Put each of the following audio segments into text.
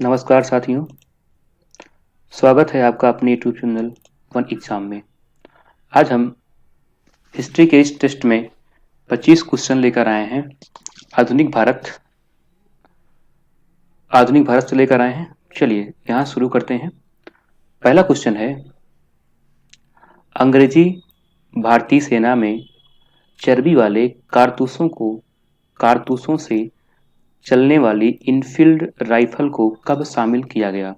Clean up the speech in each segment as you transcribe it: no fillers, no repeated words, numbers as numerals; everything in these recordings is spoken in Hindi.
नमस्कार साथियों, स्वागत है आपका अपने यूट्यूब चैनल वन एग्जाम में। आज हम हिस्ट्री के इस टेस्ट में 25 क्वेश्चन लेकर आए हैं। आधुनिक भारत आधुनिक भारत से लेकर आए हैं। चलिए यहाँ शुरू करते हैं। पहला क्वेश्चन है, अंग्रेजी भारतीय सेना में चर्बी वाले कारतूसों से चलने वाली इनफील्ड राइफल को कब शामिल किया गया?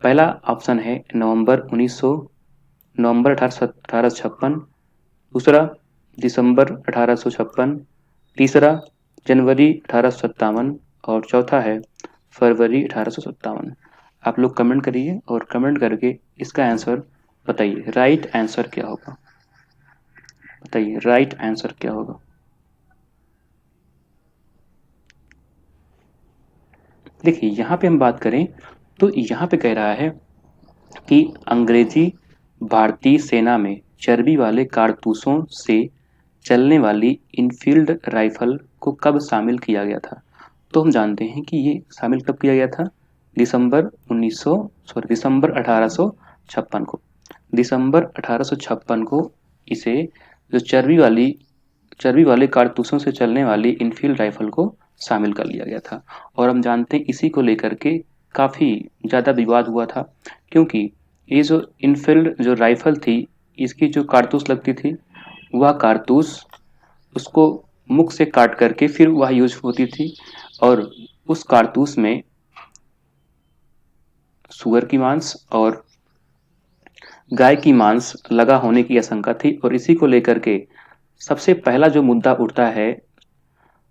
पहला ऑप्शन है नवंबर 1856, दूसरा दिसंबर 1856, तीसरा जनवरी 1857 और चौथा है फरवरी 1857। आप लोग कमेंट करिए और कमेंट करके इसका आंसर बताइए। राइट आंसर क्या होगा? बताइए राइट आंसर क्या होगा। देखिए यहाँ पे हम बात करें तो यहाँ पे कह रहा है कि अंग्रेजी भारतीय सेना में चर्बी वाले कारतूसों से चलने वाली इनफील्ड राइफल को कब शामिल किया गया था? तो हम जानते हैं कि ये शामिल कब किया गया था? दिसंबर 1856 को। दिसंबर 1856 को इसे जो चर्बी वाले कारतूसों से चलने वाली इनफील्ड राइफल को शामिल कर लिया गया था। और हम जानते हैं इसी को लेकर के काफ़ी ज़्यादा विवाद हुआ था, क्योंकि ये जो इनफील्ड जो राइफल थी, इसकी जो कारतूस लगती थी, वह कारतूस उसको मुख से काट करके फिर वह यूज होती थी। और उस कारतूस में सुअर की मांस और गाय की मांस लगा होने की आशंका थी। और इसी को लेकर के सबसे पहला जो मुद्दा उठता है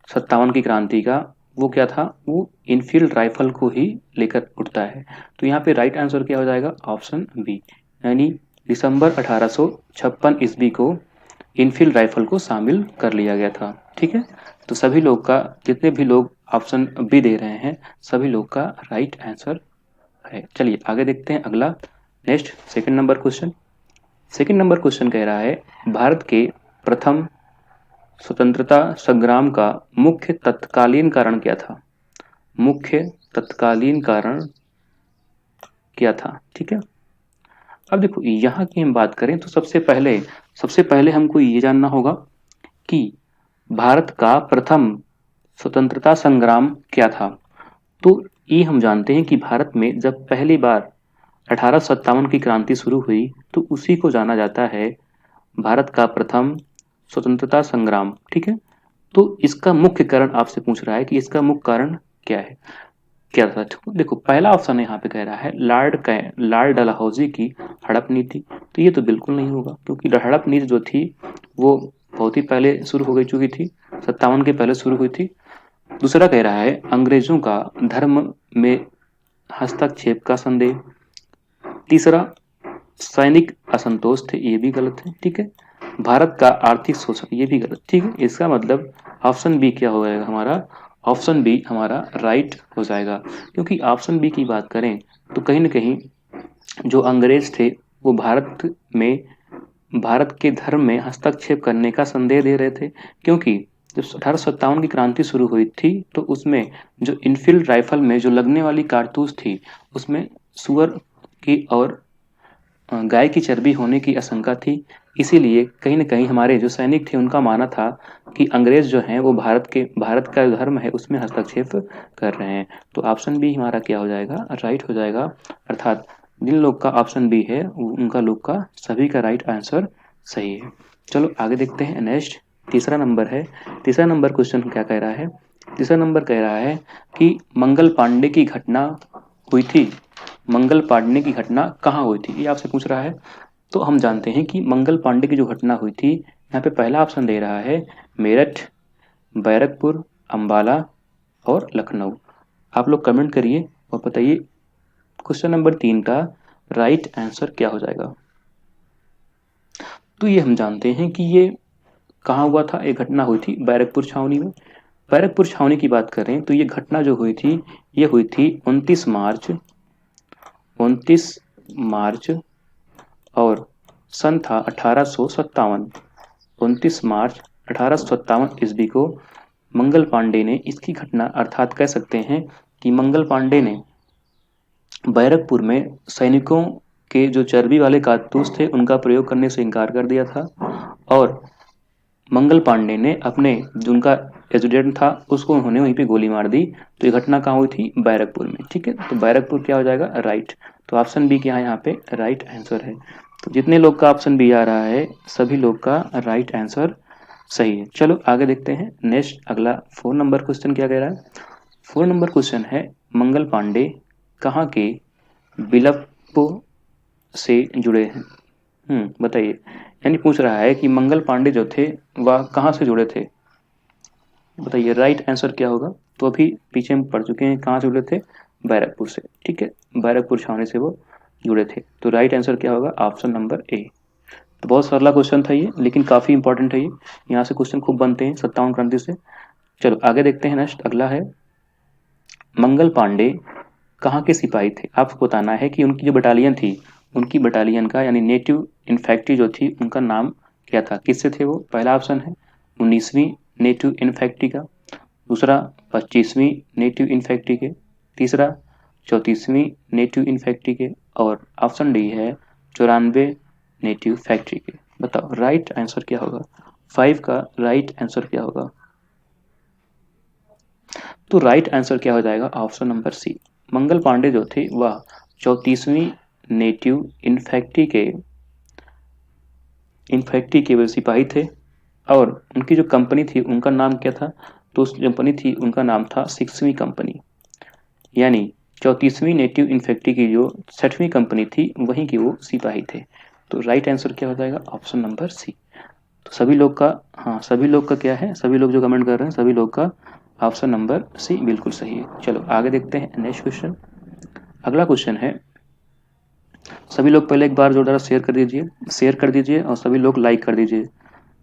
57 की क्रांति का, वो क्या था? वो इनफील्ड राइफल को ही लेकर उठता है। तो यहाँ पे राइट आंसर क्या हो जाएगा? ऑप्शन बी, यानी दिसंबर 1856 ईस्वी को इनफील्ड राइफल को शामिल कर लिया गया था। ठीक है, तो सभी लोग का, जितने भी लोग ऑप्शन बी दे रहे हैं, सभी लोग का राइट आंसर है। चलिए आगे देखते हैं अगला। Next second number question. Second number question कह रहा है, भारत के प्रथम स्वतंत्रता संग्राम का मुख्य तत्कालीन कारण क्या था? मुख्य तत्कालीन कारण क्या था? ठीक है, अब देखो यहाँ की हम बात करें तो सबसे पहले हमको ये जानना होगा कि भारत का प्रथम स्वतंत्रता संग्राम क्या था। तो ये हम जानते हैं कि भारत में जब पहली बार 1857 की क्रांति शुरू हुई, तो उसी को जाना जाता है भारत का प्रथम स्वतंत्रता संग्राम। ठीक है, तो इसका मुख्य कारण आपसे पूछ रहा है कि इसका मुख्य कारण क्या है, क्या था। देखो पहला ऑप्शन यहाँ पे कह रहा है लॉर्ड डलहौजी की हड़प नीति। तो ये तो बिल्कुल नहीं होगा, क्योंकि हड़प नीति जो थी वो बहुत ही पहले शुरू हो गई चुकी थी, 57 के पहले शुरू हुई थी। दूसरा कह रहा है अंग्रेजों का धर्म में हस्तक्षेप का संदेह। तीसरा सैनिक असंतोष थे, ये भी गलत है। ठीक है, भारत का आर्थिक शोषण, ये भी गलत। ठीक है, इसका मतलब ऑप्शन बी क्या हो जाएगा हमारा? ऑप्शन बी हमारा राइट हो जाएगा, क्योंकि ऑप्शन बी की बात करें तो कहीं ना कहीं जो अंग्रेज थे वो भारत के धर्म में हस्तक्षेप करने का संदेह दे रहे थे। क्योंकि जब 1857 की क्रांति शुरू हुई थी तो उसमें जो इनफील्ड राइफल में जो लगने वाली कारतूस थी, उसमें सुअर की और गाय की चर्बी होने की आशंका थी। इसीलिए कहीं न कहीं हमारे जो सैनिक थे उनका मानना था कि अंग्रेज जो हैं वो भारत का जो धर्म है उसमें हस्तक्षेप कर रहे हैं। तो ऑप्शन बी हमारा क्या हो जाएगा? राइट हो जाएगा। अर्थात जिन लोग का ऑप्शन बी है उनका लोग का सभी का राइट आंसर सही है। चलो आगे देखते हैं। नेक्स्ट तीसरा नंबर है। तीसरा नंबर क्वेश्चन क्या कह रहा है? तीसरा नंबर कह रहा है कि मंगल पांडे की घटना हुई थी। मंगल पांडे की घटना कहाँ हुई थी, ये आपसे पूछ रहा है। तो हम जानते हैं कि मंगल पांडे की जो घटना हुई थी, यहाँ पे पहला ऑप्शन दे रहा है मेरठ, बैरकपुर, अंबाला और लखनऊ। आप लोग कमेंट करिए और बताइए क्वेश्चन नंबर 3 का राइट आंसर क्या हो जाएगा। तो ये हम जानते हैं कि ये कहाँ हुआ था। एक घटना हुई थी बैरकपुर छावनी में। बैरकपुर छावनी की बात करें तो ये घटना जो हुई थी, ये हुई थी 29 मार्च और सन था 1857। 29 मार्च 1857 ईस्वी को मंगल पांडे ने इसकी घटना, अर्थात कह सकते हैं कि मंगल पांडे ने बैरकपुर में सैनिकों के जो चर्बी वाले कारतूस थे उनका प्रयोग करने से इनकार कर दिया था, और मंगल पांडे ने अपने जो उनका एजुडेंट था उसको उन्होंने वहीं पे गोली मार दी। तो ये घटना कहाँ हुई थी? बैरकपुर में। ठीक है, तो बैरकपुर क्या हो जाएगा? राइट। तो ऑप्शन बी क्या है यहाँ पे? राइट आंसर है। तो जितने लोग का ऑप्शन बी आ रहा है सभी लोग का राइट आंसर सही है। चलो आगे देखते हैं। नेक्स्ट अगला 4 नंबर क्वेश्चन क्या कह रहा है? 4 नंबर क्वेश्चन है, मंगल पांडे कहाँ के बिलप से जुड़े हैं? बताइए। यानी पूछ रहा है कि मंगल पांडे जो थे वह कहाँ से जुड़े थे? बताइए राइट आंसर क्या होगा? तो अभी पीछे हम पढ़ चुके हैं कहाँ से जुड़े थे? बैरकपुर से। ठीक है, बैरकपुर छावनी से वो जुड़े थे। तो राइट आंसर क्या होगा? Option number A. तो बहुत सरला क्वेश्चन था ये, लेकिन काफी इंपॉर्टेंट है ये। यहाँ से क्वेश्चन खूब बनते हैं 57 क्रांति से। चलो आगे देखते हैं। नेक्स्ट अगला है, मंगल पांडे कहाँ के सिपाही थे? आपको बताना है कि उनकी जो बटालियन थी, उनकी बटालियन का यानी नेटिव इन्फेंट्री जो थी उनका नाम क्या था? किससे थे वो? पहला ऑप्शन है 19वीं नेटिव इन्फेंट्री का, दूसरा 25वीं नेटिव इन्फेंट्री के, तीसरा 34वीं नेटिव इन्फेंट्री के, और ऑप्शन डी है 94 नेटिव फैक्ट्री के। बताओ राइट आंसर क्या होगा? 5 का राइट आंसर क्या होगा? तो राइट आंसर क्या हो जाएगा? Option number C. Mangal Pandey जो थे वह 34वीं नेटिव इन्फेक्टी के वे सिपाही थे, और उनकी जो कंपनी थी उनका नाम क्या था? तो उस कंपनी थी उनका नाम था 6वीं कंपनी, यानी 34वीं नेटिव इन्फेक्टी की जो 6वीं कंपनी थी वहीं की वो सिपाही थे। तो राइट आंसर क्या हो जाएगा? Option number C. तो सभी लोग का, हाँ सभी लोग का क्या है, सभी लोग जो कमेंट कर रहे हैं सभी लोग का ऑप्शन नंबर सी बिल्कुल सही है। चलो आगे देखते हैं नेक्स्ट क्वेश्चन। अगला क्वेश्चन है, सभी लोग पहले एक बार जोरदार शेयर कर दीजिए और सभी लोग लाइक कर दीजिए।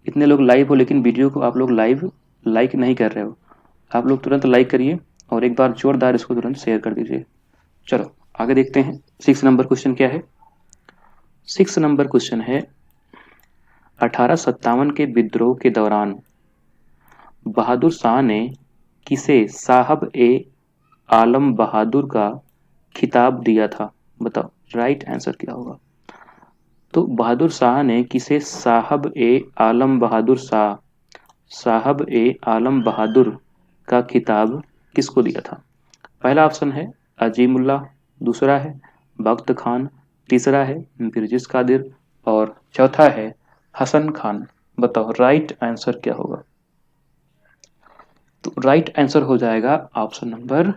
इतने लोग लाइव हो लेकिन वीडियो को आप लोग लाइव लाइक नहीं कर रहे हो। आप लोग तुरंत लाइक करिए और एक बार जोरदार इसको तुरंत शेयर कर दीजिए। चलो आगे देखते हैं। 6 नंबर क्वेश्चन क्या है? 6 नंबर क्वेश्चन है, 1857 के विद्रोह के दौरान बहादुर शाह ने किसे साहब ए आलम बहादुर का खिताब दिया था? बताओ राइट आंसर क्या होगा? तो बहादुर शाह ने किसे साहब ए आलम बहादुर शाह, साहब ए आलम बहादुर का खिताब किसको दिया था? पहला ऑप्शन है अजीमुल्ला, दूसरा है बख्त खान, तीसरा है बिरजिस कादिर, और चौथा है हसन खान। बताओ राइट आंसर क्या होगा? तो राइट आंसर हो जाएगा option number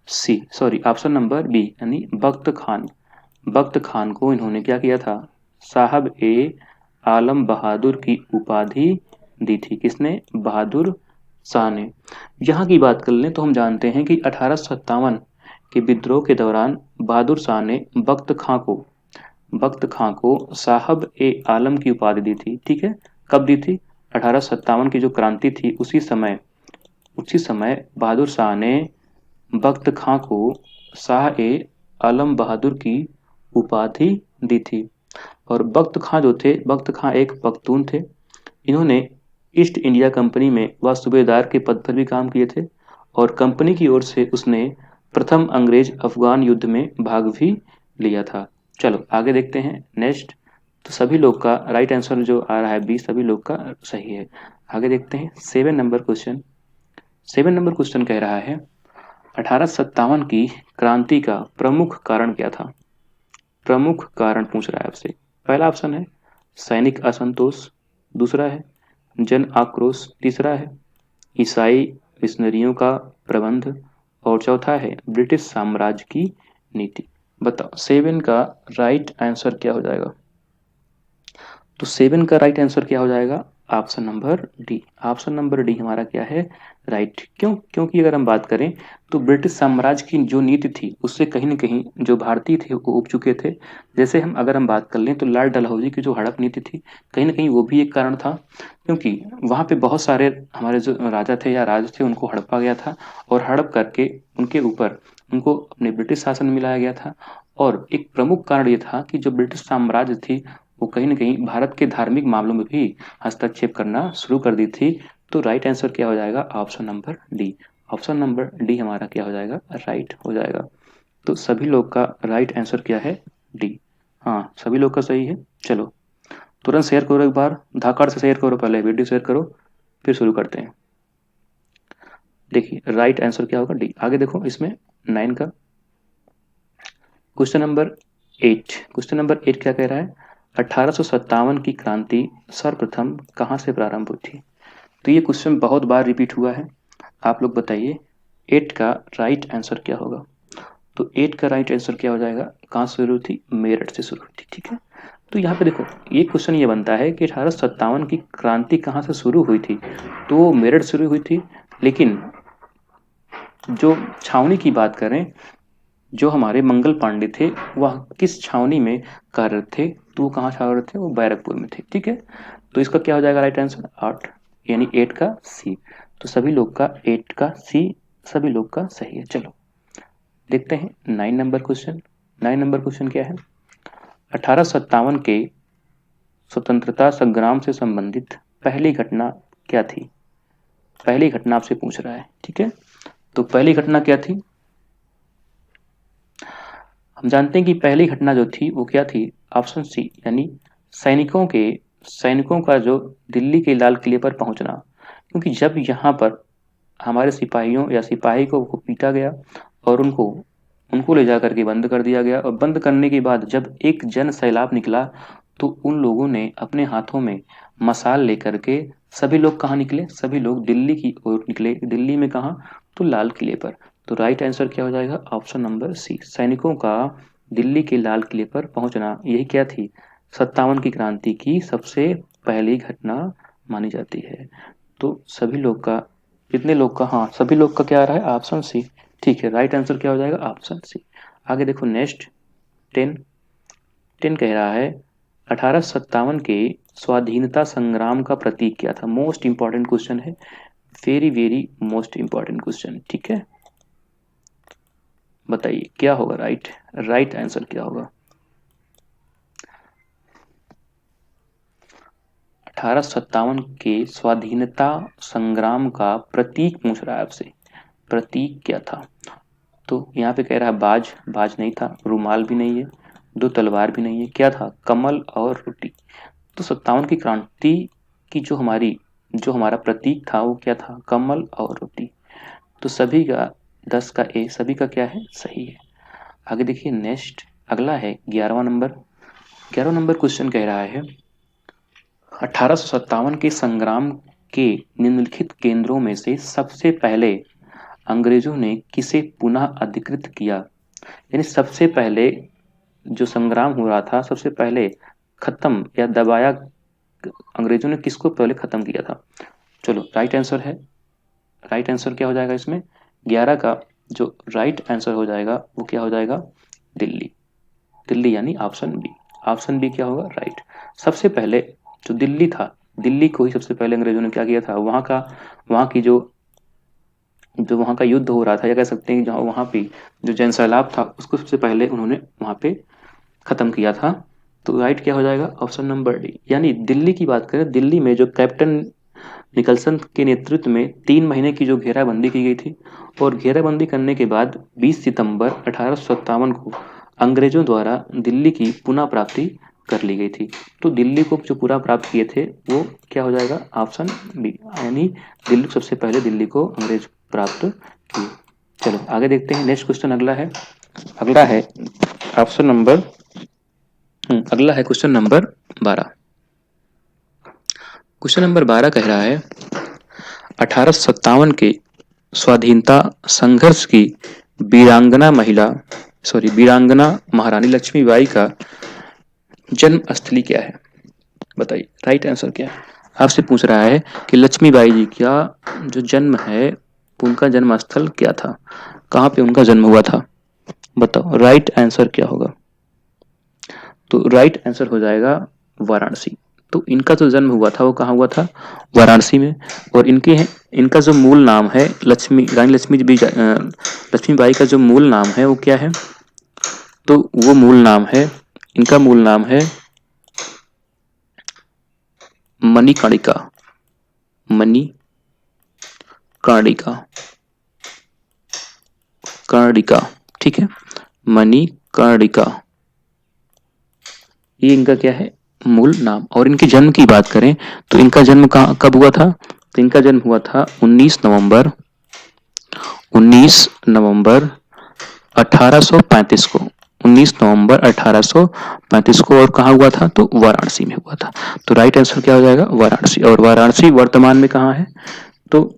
C, sorry option number B, यानी बख्त खान। बख्त खान को इन्होंने क्या किया था? साहब ए आलम बहादुर की उपाधि दी थी। किसने? बहादुर शाह ने। यहाँ की बात कर लें तो हम जानते हैं कि 1857 के विद्रोह के दौरान बहादुर शाह ने बख्त खां को साहब ए आलम की उपाधि दी थी। ठीक है, कब दी थी? 1857 की जो क्रांति थी उसी समय बहादुर शाह ने बख्त खां को शाह ए आलम बहादुर की उपाधि दी थी। और बख्त खां जो थे, बख्त खां एक पख्तून थे। इन्होंने ईस्ट इंडिया कंपनी में वह सूबेदार के पद पर भी काम किए थे, और कंपनी की ओर से उसने प्रथम अंग्रेज अफगान युद्ध में भाग भी लिया था। चलो आगे देखते हैं नेक्स्ट। तो सभी लोग का राइट आंसर जो आ रहा है बी, सभी लोग का सही है। आगे देखते हैं 7 नंबर क्वेश्चन। 7 नंबर क्वेश्चन कह रहा है, 1857 की क्रांति का प्रमुख कारण क्या था? प्रमुख कारण पूछ रहा है आपसे। पहला ऑप्शन है सैनिक असंतोष, दूसरा है जन आक्रोश, तीसरा है ईसाई मिशनरियों का प्रबंध, और चौथा है ब्रिटिश साम्राज्य की नीति। बताओ 7 का राइट आंसर क्या हो जाएगा? तो 7 का राइट आंसर क्या हो जाएगा? Option number D. Option number D हमारा क्या है? राइट। क्यों? क्योंकि अगर हम बात करें तो ब्रिटिश साम्राज्य की जो नीति थी उससे कहीं न कहीं जो भारतीय थे वो उब चुके थे। जैसे अगर हम बात कर लें तो लॉर्ड डलहौजी की जो हड़प नीति थी, कहीं न कहीं वो भी एक कारण था, क्योंकि वहाँ पे बहुत सारे हमारे जो राजा थे या राज थे उनको हड़पा गया था, और हड़प करके उनके ऊपर उनको अपने ब्रिटिश शासन में मिलाया गया था। और एक प्रमुख कारण ये था कि जो ब्रिटिश साम्राज्य थी वो कहीं न कहीं भारत के धार्मिक मामलों में भी हस्तक्षेप करना शुरू कर दी थी। तो राइट आंसर क्या हो जाएगा? Option number D. Option number D हमारा क्या हो जाएगा? राइट हो जाएगा। तो सभी लोग का राइट आंसर क्या है? डी। हाँ, सभी लोग का सही है। चलो तुरंत शेयर करो, एक बार धाकड़ से शेयर करो, पहले वीडियो शेयर करो, फिर शुरू करते हैं। देखिए राइट आंसर क्या होगा? डी। आगे देखो इसमें 9 का क्वेश्चन नंबर 8। क्वेश्चन नंबर 8 क्या कह रहा है? 1857 की क्रांति सर्वप्रथम कहाँ से प्रारंभ हुई थी? तो ये क्वेश्चन बहुत बार रिपीट हुआ है। आप लोग बताइए 8 का राइट आंसर क्या होगा? तो 8 का राइट आंसर क्या हो जाएगा? कहाँ से शुरू हुई थी? मेरठ से शुरू हुई थी। ठीक है, तो यहाँ पे देखो ये क्वेश्चन ये बनता है कि 1857 की क्रांति कहाँ से शुरू हुई थी? तो मेरठ शुरू हुई थी, लेकिन जो छावनी की बात करें, जो हमारे मंगल पांडे थे वह किस छावनी में कार्यरत थे? तो वो कहाँ कार्यरत थे? वो बैरकपुर में थे। ठीक है, तो इसका क्या हो जाएगा राइट आंसर? 8, यानी 8 का सी। तो सभी लोग का 8 का सी, सभी लोग का सही है। चलो देखते हैं 9 नंबर क्वेश्चन। 9 नंबर क्वेश्चन क्या है? 1857 के स्वतंत्रता संग्राम से संबंधित पहली घटना क्या थी? पहली घटना आपसे पूछ रहा है। ठीक है, तो पहली घटना क्या थी? हम जानते हैं कि पहली घटना जो थी वो क्या थी? ऑप्शन सी, यानी सैनिकों का जो दिल्ली के लाल किले पर पहुंचना। क्योंकि जब यहाँ पर हमारे सिपाहियों या सिपाही को पीटा गया और उनको उनको ले जा करके बंद कर दिया गया, और बंद करने के बाद जब एक जन सैलाब निकला तो उन लोगों ने अपने हाथों में मशाल लेकर के सभी लोग कहाँ निकले? सभी लोग दिल्ली की ओर निकले। दिल्ली में कहाँ? तो लाल किले पर। तो राइट आंसर क्या हो जाएगा? ऑप्शन नंबर सी, सैनिकों का दिल्ली के लाल किले पर पहुंचना। यही क्या थी? 57 की क्रांति की सबसे पहली घटना मानी जाती है। तो सभी लोग का, कितने लोग का? हाँ, सभी लोग का क्या आ रहा है? Option C. ठीक है, राइट आंसर क्या हो जाएगा? Option C. आगे देखो नेक्स्ट 10। 10 कह रहा है 1857 के स्वाधीनता संग्राम का प्रतीक क्या था? मोस्ट इंपॉर्टेंट क्वेश्चन है, very very most important question. ठीक है, बताइए क्या होगा राइट? राइट आंसर क्या होगा? 1857 के स्वाधीनता संग्राम का प्रतीक पूछ रहा है आपसे। प्रतीक क्या था? तो यहाँ पे कह रहा है बाज। बाज नहीं था, रुमाल भी नहीं है, दो तलवार भी नहीं है। क्या था? कमल और रोटी। तो 57 की क्रांति की जो हमारा प्रतीक था वो क्या था? कमल और रोटी। तो सभी का 10 का ए, सभी का क्या है? सही है। आगे देखिए नेक्स्ट, अगला है 11वां नंबर। 11वां नंबर क्वेश्चन कह रहा है 1857 के संग्राम के निम्नलिखित केंद्रों में से सबसे पहले अंग्रेजों ने किसे पुनः अधिकृत किया? यानी सबसे पहले जो संग्राम हो रहा था, सबसे पहले खत्म या दबाया अंग्रेजों ने किसको पहले खत्म किया था? चलो राइट आंसर है, राइट आंसर क्या हो जाएगा इसमें? 11 का जो राइट आंसर हो जाएगा वो क्या हो जाएगा? दिल्ली। दिल्ली यानी ऑप्शन बी। ऑप्शन बी क्या होगा? राइट। सबसे पहले जो दिल्ली था, दिल्ली को ही सबसे पहले अंग्रेजों ने क्या किया था? वहाँ की जो वहाँ का युद्ध हो रहा था, या कह सकते हैं जहाँ वहाँ पे जो जन सैलाब था उसको सबसे पहले उन्होंने वहाँ पे खत्म किया था। तो राइट क्या हो जाएगा? Option number D. यानी दिल्ली की बात करें, दिल्ली में जो कैप्टन निकलसन के नेतृत्व में 3 महीने की जो घेराबंदी की गई थी, और घेराबंदी करने के बाद 20 सितंबर 1857 को अंग्रेजों द्वारा दिल्ली की पुनः प्राप्ति कर ली गई थी। तो दिल्ली को जो पूरा प्राप्त किए थे वो क्या हो जाएगा? ऑप्शन बी, यानी दिल्ली सबसे पहले दिल्ली को अंग्रेज प्राप्त किए। चलो आगे देखते हैं नेक्स्ट क्वेश्चन। अगला है ऑप्शन नंबर अगला है क्वेश्चन नंबर 12। क्वेश्चन नंबर 12 कह रहा है 1857 के स्वाधीनता संघर्ष की वीरांगना महारानी लक्ष्मीबाई का जन्म स्थली क्या है? बताइए राइट आंसर क्या है? आपसे पूछ रहा है कि लक्ष्मीबाई जी का जो जन्म है, उनका जन्म स्थल क्या था? कहाँ पे उनका जन्म हुआ था? बताओ राइट आंसर क्या होगा? तो राइट आंसर हो जाएगा वाराणसी। तो इनका जो जन्म हुआ था वो कहाँ हुआ था? वाराणसी में। और इनका जो मूल नाम है रानी लक्ष्मीबाई का जो मूल नाम है वो क्या है? तो वो मूल नाम है, इनका मूल नाम है मणिकर्णिका। मणिकर्णिका, कर्णिका। ठीक है, मणिकर्णिका, ये इनका क्या है, मूल नाम। और इनके जन्म की बात करें तो इनका जन्म कब हुआ था, तो इनका जन्म हुआ था 19 नवंबर 1835 को, 19 नवंबर 1835 को। और कहाँ हुआ था, तो वाराणसी में हुआ था। तो राइट आंसर क्या हो जाएगा, वाराणसी। और वाराणसी वर्तमान में कहाँ है, तो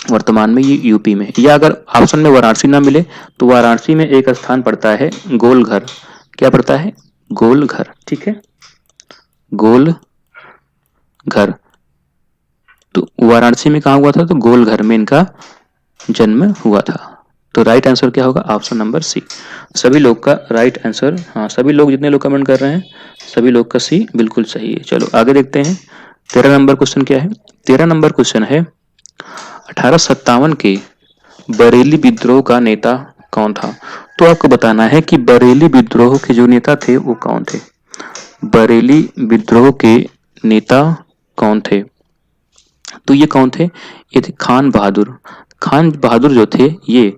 वर्तमान में ये यूपी में। या अगर ऑप्शन में वाराणसी ना मिले तो वाराणसी में एक स्थान पड़ता है गोलघर, क्या पड़ता है, गोलघर, ठीक है, गोलघर। तो वाराणसी में कहाँ हुआ था, तो गोलघर में इनका जन्म हुआ था। तो राइट आंसर क्या होगा, ऑप्शन नंबर सी। सभी लोग का राइट आंसर, हाँ सभी लोग जितने लोग कमेंट कर रहे हैं सभी लोग का सी बिल्कुल सही है। चलो आगे देखते हैं 13 नंबर क्वेश्चन क्या है। 13 नंबर क्वेश्चन है 1857 के बरेली विद्रोह का नेता कौन था। तो आपको बताना है कि बरेली विद्रोह के जो नेता थे वो कौन थे। बरेली विद्रोह के नेता कौन थे, तो ये कौन थे, ये थे खान बहादुर। खान बहादुर जो थे ये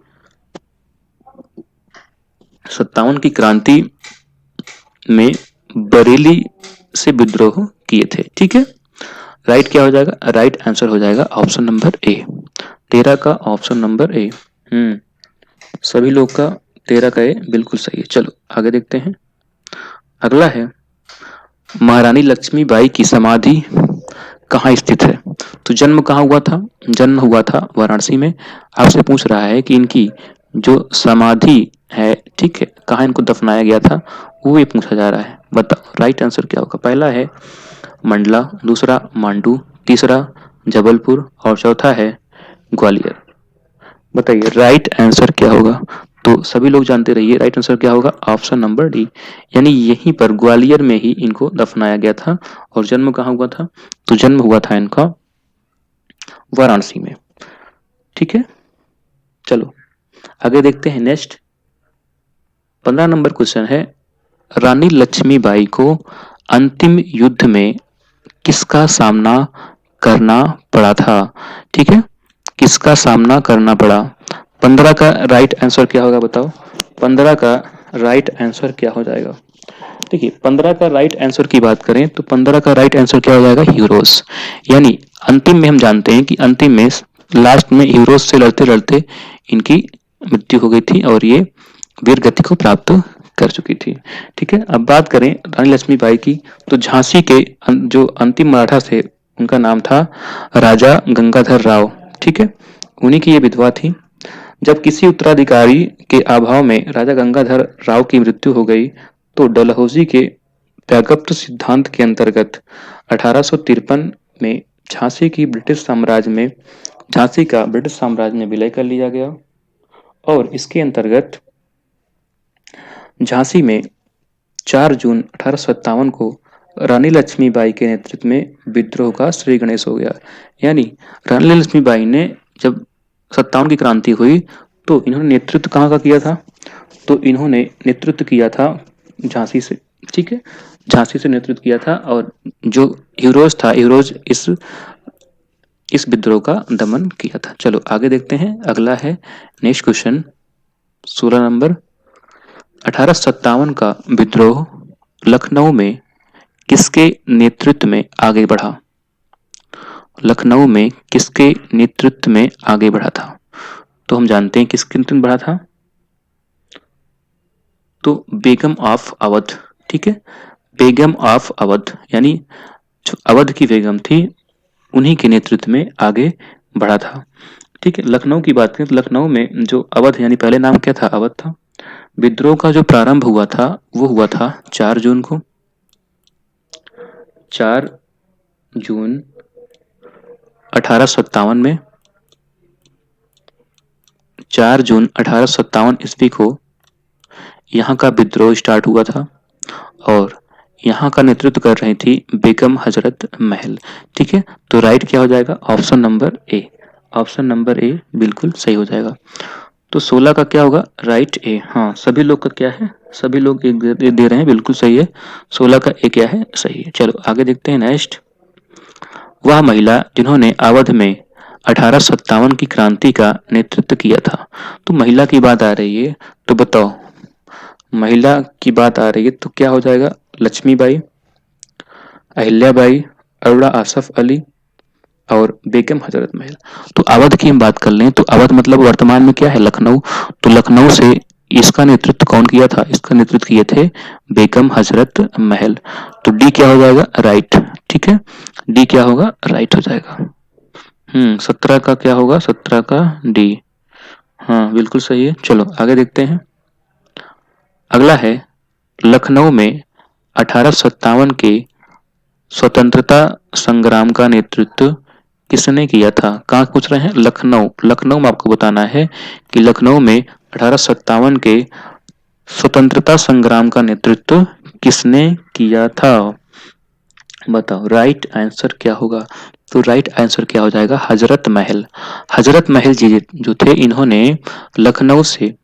57 की क्रांति में बरेली से विद्रोह किए थे, ठीक है। राइट क्या हो जाएगा, राइट आंसर हो जाएगा ऑप्शन नंबर ए। 13 का ऑप्शन नंबर ए। सभी लोग का 13 का ए बिल्कुल सही है। चलो आगे देखते हैं। अगला है महारानी लक्ष्मीबाई की समाधि कहाँ स्थित है। तो जन्म कहाँ हुआ था, जन्म हुआ था वाराणसी में। आपसे पूछ रहा है कि इनकी जो समाधि है, ठीक है, कहाँ इनको दफनाया गया था, वो ये पूछा जा रहा है। बताओ राइट आंसर क्या होगा। पहला है मंडला, दूसरा मांडू, तीसरा जबलपुर और चौथा है ग्वालियर। बताइए राइट आंसर क्या होगा। तो सभी लोग जानते रहिए राइट आंसर क्या होगा, ऑप्शन नंबर डी, यानी यहीं पर ग्वालियर में ही इनको दफनाया गया था। और जन्म कहाँ हुआ था, तो जन्म हुआ था इनका वाराणसी में, ठीक है। चलो आगे देखते हैं नेक्स्ट। 15 नंबर क्वेश्चन है रानी लक्ष्मीबाई को अंतिम युद्ध में किसका सामना करना पड़ा था, ठीक है, किसका सामना करना पड़ा। 15 का राइट आंसर क्या होगा बताओ। 15 का राइट आंसर क्या हो जाएगा। देखिए 15 का राइट आंसर की बात करें तो 15 का राइट आंसर क्या हो जाएगा, हीरोस। यानी अंतिम में हम जानते हैं कि अंतिम में लास्ट में हीरोस से लड़ते लड़ते इनकी मृत्यु हो गई थी और ये वीर गति को प्राप्त कर चुकी थी, ठीक है। अब बात करें रानी लक्ष्मीबाई की, तो झांसी के जो अंतिम मराठा थे उनका नाम था राजा गंगाधर राव, ठीक है, उन्हीं की ये विधवा थी। जब किसी उत्तराधिकारी के अभाव में राजा गंगाधर राव की मृत्यु हो गई तो डलहौजी के त्यागपत्र सिद्धांत के अंतर्गत 1853 में झांसी का ब्रिटिश साम्राज्य में विलय कर लिया गया। और इसके अंतर्गत झांसी में 4 जून 1857 को रानी लक्ष्मीबाई के नेतृत्व में विद्रोह का श्री गणेश हो गया। यानी रानी लक्ष्मीबाई ने जब 57 की क्रांति हुई तो इन्होंने नेतृत्व कहाँ का किया था, तो इन्होंने नेतृत्व किया था झांसी से, ठीक है, झांसी से नेतृत्व किया था। और जो हीरोज था, हीरोज इस विद्रोह का दमन किया था। चलो आगे देखते हैं। अगला है नेक्स्ट क्वेश्चन 16 नंबर। 1857 का विद्रोह लखनऊ में किसके नेतृत्व में आगे बढ़ा। लखनऊ में किसके नेतृत्व में आगे बढ़ा था, तो हम जानते हैं किसके नेतृत्व में बढ़ा था, तो बेगम ऑफ अवध, ठीक है, बेगम ऑफ अवध, यानी जो अवध की बेगम थी उन्हीं के नेतृत्व में आगे बढ़ा था, ठीक है। लखनऊ की बात करें तो लखनऊ में जो अवध यानी पहले नाम क्या था, अवध था। विद्रोह का जो प्रारंभ हुआ था वो हुआ था 4 जून को, 4 जून 1857 में, 4 जून 1857 ईस्वी को यहाँ का विद्रोह स्टार्ट हुआ था। और यहाँ का नेतृत्व कर रही थी बेगम हजरत महल, ठीक है। तो राइट क्या हो जाएगा, option number A, option number A बिल्कुल सही हो जाएगा। तो 16 का क्या होगा, राइट ए। हाँ सभी लोग का क्या है, सभी लोग एक दे रहे हैं, बिल्कुल सही है। 16 का ए क्या है, सही है। चलो आगे देखते हैं नेक्स्ट। वह महिला जिन्होंने अवध में 1857 की क्रांति का नेतृत्व किया था। तो महिला की बात आ रही है, तो बताओ महिला की बात आ रही है तो क्या हो जाएगा? लक्ष्मीबाई, अहिल्याबाई, अरुणा आसफ अली और बेगम हजरत महल। तो अवध की हम बात कर लें तो अवध मतलब वर्तमान में क्या है? लखनऊ। तो लखनऊ से इसका नेतृत्व कौन किया था? इसका नेतृत्व किए थे बेगम हजरत महल। तो डी क्या हो जाएगा? राइट। ठीक है, डी क्या होगा? राइट हो जाएगा। 17 का क्या होगा? 17 का डी। हाँ बिल्कुल सही है। चलो आगे देखते हैं। अगला है, लखनऊ में 1857 के स्वतंत्रता संग्राम का नेतृत्व किसने किया था? कहाँ पूछ रहे हैं? लखनऊ। लखनऊ में आपको बताना है कि लखनऊ में 1857 के स्वतंत्रता संग्राम का नेतृत्व किसने किया था? बताओ राइट आंसर क्या होगा? तो राइट आंसर क्या हो जाएगा? हजरत महल। हजरत महल जी जो थे, इन्होंने लखनऊ से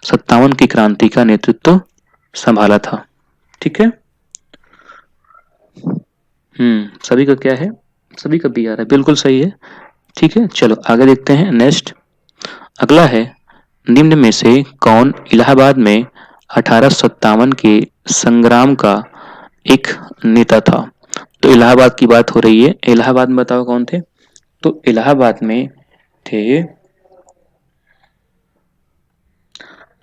57 की क्रांति का नेतृत्व संभाला था। ठीक है। सभी का क्या है? सभी का बी आ रहा है, बिल्कुल सही है। ठीक है, चलो आगे देखते हैं। नेक्स्ट अगला है, निम्न में से कौन इलाहाबाद में 1857 के संग्राम का एक नेता था? तो इलाहाबाद की बात हो रही है। इलाहाबाद में बताओ कौन थे? तो इलाहाबाद में थे,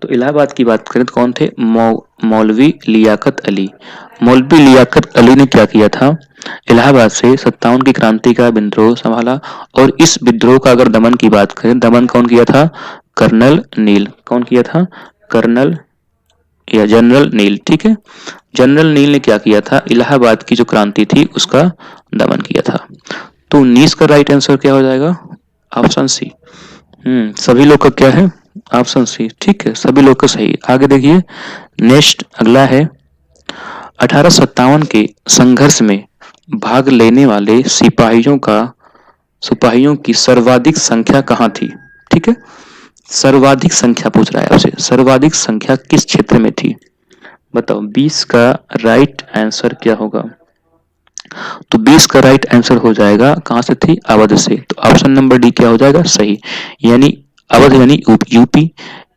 तो इलाहाबाद की बात करें तो कौन थे? मौलवी लियाकत अली। मौलवी लियाकत अली ने क्या किया था? इलाहाबाद से 57 की क्रांति का विद्रोह संभाला। और इस विद्रोह का अगर दमन की बात करें, दमन कौन किया था? कर्नल नील। कौन किया था? कर्नल या जनरल नील। ठीक है, जनरल नील ने क्या किया था? इलाहाबाद की जो क्रांति थी उसका दमन किया था। तो 19 का राइट आंसर क्या हो जाएगा? Option C. सभी लोग का क्या है? Option C. ठीक है, सभी लोग का सही। आगे देखिए, नेक्स्ट अगला है, 1857 के संघर्ष में भाग लेने वाले सिपाहियों की सर्वाधिक संख्या कहाँ थी? ठीक है, सर्वाधिक संख्या पूछ रहा है आपसे। सर्वाधिक संख्या किस क्षेत्र में थी? बताओ 20 का राइट आंसर क्या होगा? तो 20 का राइट आंसर हो जाएगा, कहां से थी? अवध से। तो ऑप्शन नंबर डी क्या हो जाएगा? सही। यानी अवध यानी यूपी,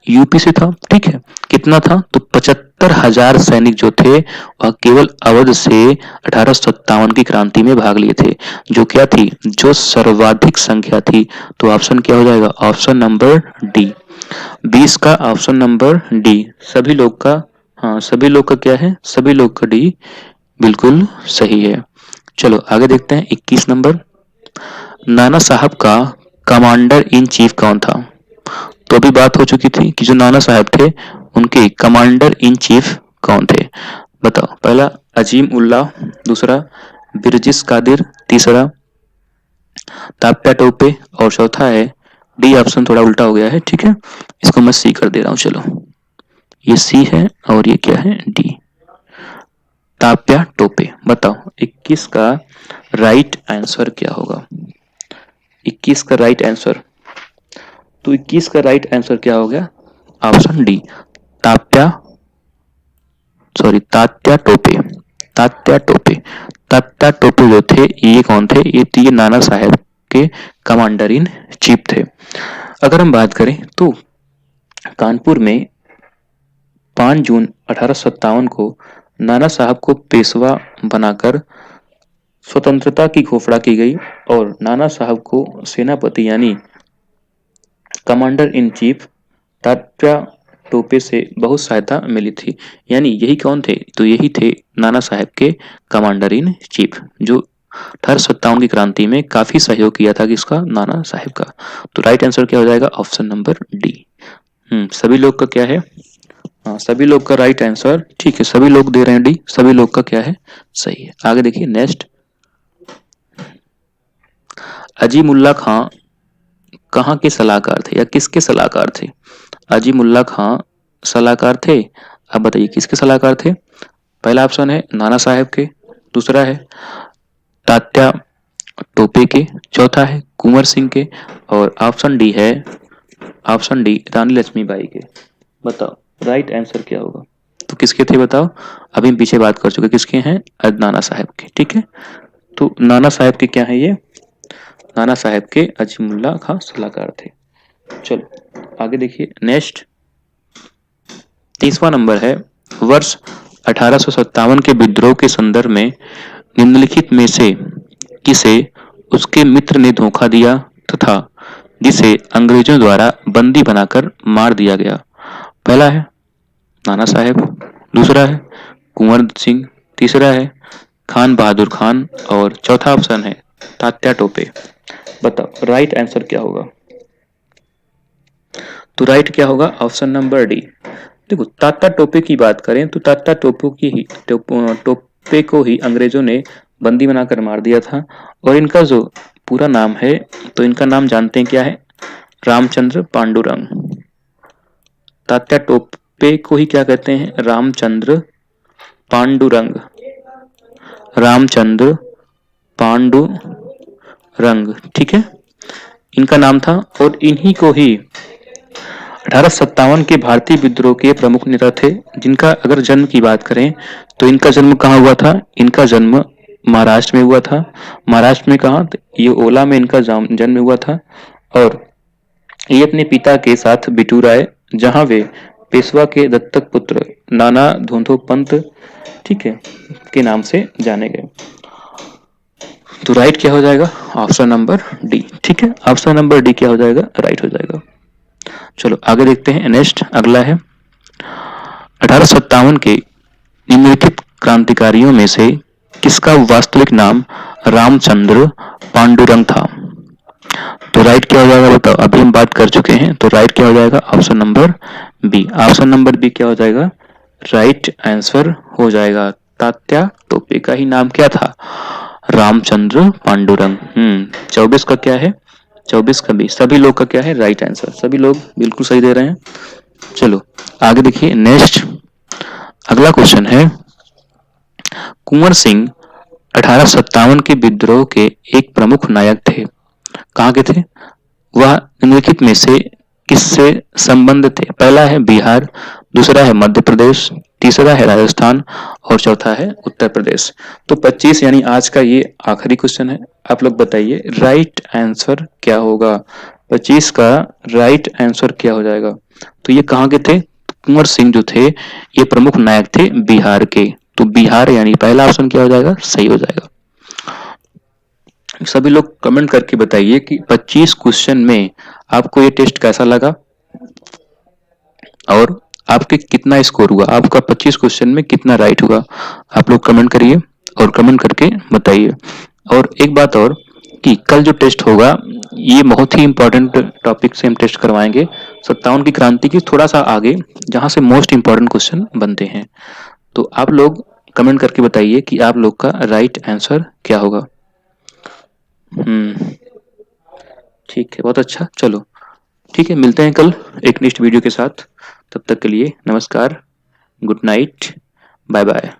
यूपी से था। ठीक है, कितना था? तो 75,000 सैनिक जो थे वह केवल अवध से 1857 की क्रांति में भाग लिए थे। जो क्या थी? जो सर्वाधिक संख्या थी। तो ऑप्शन क्या हो जाएगा? Option number D. 20 का ऑप्शन नंबर डी। सभी लोग का, हाँ सभी लोग का क्या है? सभी लोग का डी बिल्कुल सही है। चलो आगे देखते हैं। 21 नंबर, नाना साहब का कमांडर इन चीफ कौन था? तो अभी बात हो चुकी थी कि जो नाना साहब थे उनके कमांडर इन चीफ कौन थे? बताओ। पहला अजीम उल्लाह, दूसरा बिरजिस कादिर, तीसरा तात्या टोपे और चौथा है डी। ऑप्शन थोड़ा उल्टा हो गया है। ठीक है, इसको मैं सी कर दे रहा हूँ। चलो ये सी है और ये क्या है? डी, तात्या टोपे। बताओ 21 का राइट आंसर क्या होगा? 21 का राइट आंसर, तो 21 का राइट आंसर क्या हो गया? Option D, Tatya, sorry Tatya Tope. Tatya Tope, Tatya Tope जो थे ये कौन थे? ये नाना साहेब के कमांडर इन चीफ थे। अगर हम बात करें तो कानपुर में 5 जून 1857 को नाना साहब को पेशवा बनाकर स्वतंत्रता की घोषणा की गई और नाना साहब को सेनापति यानी commander in chief Tatya Tope से बहुत सहायता मिली थी। यानी यही कौन थे? तो यही थे नाना साहब के कमांडर इन चीफ, जो 1857 की क्रांति में काफी सहयोग किया था किसका? नाना साहब का। तो राइट आंसर क्या हो जाएगा? Option number D. सभी लोग का क्या है? हाँ सभी लोग का राइट आंसर। ठीक है, सभी लोग दे रहे हैं डी, सभी लोग का क्या है? सही है। आगे देखिए नेक्स्ट, अजीमुल्ला खां कहाँ के सलाहकार थे या किसके सलाहकार थे? अजीमुल्ला खां सलाहकार थे। अब बताइए किसके सलाहकार थे? पहला ऑप्शन है नाना साहब के, दूसरा है तात्या टोपे के, चौथा है कुंवर सिंह के और ऑप्शन डी है, ऑप्शन डी रानी लक्ष्मीबाई के। बताओ राइट आंसर क्या होगा? तो किसके थे बताओ? अभी हम पीछे बात कर चुके, किसके हैं? नाना साहब के। ठीक है, तो नाना साहब के क्या है? ये नाना साहब के अजीमुल्ला खां सलाहकार थे। चलो आगे देखिए नेक्स्ट, 30वां नंबर है, वर्ष 1857 के विद्रोह के संदर्भ में निम्नलिखित में से किसे उसके मित्र ने धोखा दिया तथा जिसे अंग्रेजों द्वारा बंदी बनाकर मार दिया गया? पहला है नाना साहेब, दूसरा है कुंवर सिंह, तीसरा है खान बहादुर खान और चौथा ऑप्शन है तात्या टोपे। बताओ राइट आंसर क्या होगा? तो राइट क्या होगा? Option number D. देखो तात्या टोपे की बात करें तो तात्या टोपे को ही अंग्रेजों ने बंदी बनाकर मार दिया था। और इनका जो पूरा नाम है, तो इनका नाम जानते हैं क्या है? रामचंद्र पांडुरंग। तात्या टोपे को ही क्या कहते हैं? रामचंद्र पांडुरंग। रामचंद्र पांडुरंग, ठीक है, इनका नाम था। और इन्हीं को ही 1857 के भारतीय विद्रोह के प्रमुख नेता थे, जिनका अगर जन्म की बात करें तो इनका जन्म कहाँ हुआ था? इनका जन्म महाराष्ट्र में हुआ था। महाराष्ट्र में कहाँ? ये ओला में इनका जन्म हुआ था। और ये अपने पिता के साथ बिटूर आए, जहां वे पेशवा के दत्तक पुत्र नाना धोंधो पंत, ठीक है, के नाम से जाने गए। तो राइट क्या हो जाएगा? ऑप्शन नंबर डी, ठीक है, ऑप्शन नंबर डी क्या हो जाएगा? राइट हो जाएगा। चलो आगे देखते हैं। नेक्स्ट अगला है 1857 के निम्नलिखित क्रांतिकारियों में से किसका वास्तविक नाम रामचंद्र पांडुरंग था? तो राइट क्या हो जाएगा? बताओ, अभी हम बात कर चुके हैं, तो राइट क्या हो जाएगा? Option number B. Option number B क्या हो जाएगा? राइट आंसर हो जाएगा। तात्या टोपे का ही नाम क्या था? रामचंद्र पांडुरंग। 24 का क्या है? 24 का बी। सभी लोग का क्या है? Right answer. सभी लोग बिल्कुल सही दे रहे हैं। चलो आगे देखिए। नेक्स्ट अगला क्वेश्चन है, कुंवर सिंह 1857 के विद्रोह के एक प्रमुख नायक थे। कहाँ के थे? वह निम्नलिखित में से किससे संबंध थे? पहला है बिहार, दूसरा है मध्य प्रदेश, तीसरा है राजस्थान और चौथा है उत्तर प्रदेश। तो 25 यानी आज का ये आखिरी क्वेश्चन है। आप लोग बताइए राइट आंसर क्या होगा? 25 का राइट आंसर क्या हो जाएगा? तो ये कहाँ के थे? कुंवर सिंह जो थे ये प्रमुख नायक थे बिहार के। तो बिहार यानी पहला ऑप्शन क्या हो जाएगा? सही हो जाएगा। सभी लोग कमेंट करके बताइए कि 25 क्वेश्चन में आपको ये टेस्ट कैसा लगा और आपके कितना स्कोर हुआ, आपका 25 क्वेश्चन में कितना राइट हुआ। आप लोग कमेंट करिए और कमेंट करके बताइए। और एक बात और कि कल जो टेस्ट होगा ये बहुत ही इंपॉर्टेंट टॉपिक से हम टेस्ट करवाएंगे, 57 की क्रांति की थोड़ा सा आगे, जहां से मोस्ट इंपॉर्टेंट क्वेश्चन बनते हैं। तो आप लोग कमेंट करके बताइए कि आप लोग का राइट आंसर क्या होगा। ठीक है, बहुत अच्छा। चलो ठीक है, मिलते हैं कल एक नेक्स्ट वीडियो के साथ। तब तक के लिए नमस्कार, गुड नाइट, बाय बाय।